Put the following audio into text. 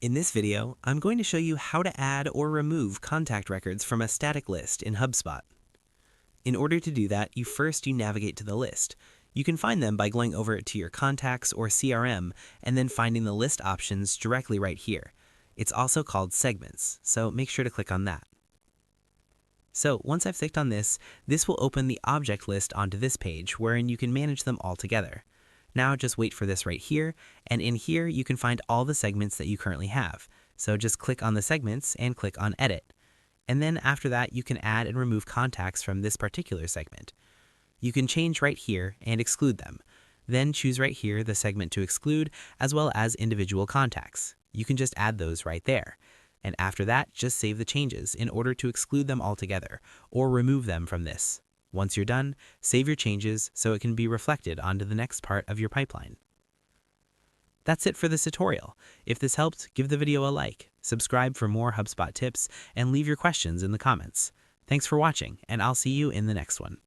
In this video, I'm going to show you how to add or remove contact records from a static list in Hubspot. In order to do that, you navigate to the list. You can find them by going over to your contacts or CRM and then finding the list options directly right here. It's also called segments, so make sure to click on that. So once I've clicked on this will open the object list onto this page wherein you can manage them all together. Now just wait for this right here, and in here you can find all the segments that you currently have. So just click on the segments and click on edit. And then after that you can add and remove contacts from this particular segment. You can change right here and exclude them. Then choose right here the segment to exclude as well as individual contacts. You can just add those right there. And after that, just save the changes in order to exclude them altogether or remove them from this. Once you're done, save your changes so it can be reflected onto the next part of your pipeline. That's it for this tutorial. If this helped, give the video a like, subscribe for more HubSpot tips, and leave your questions in the comments. Thanks for watching, and I'll see you in the next one.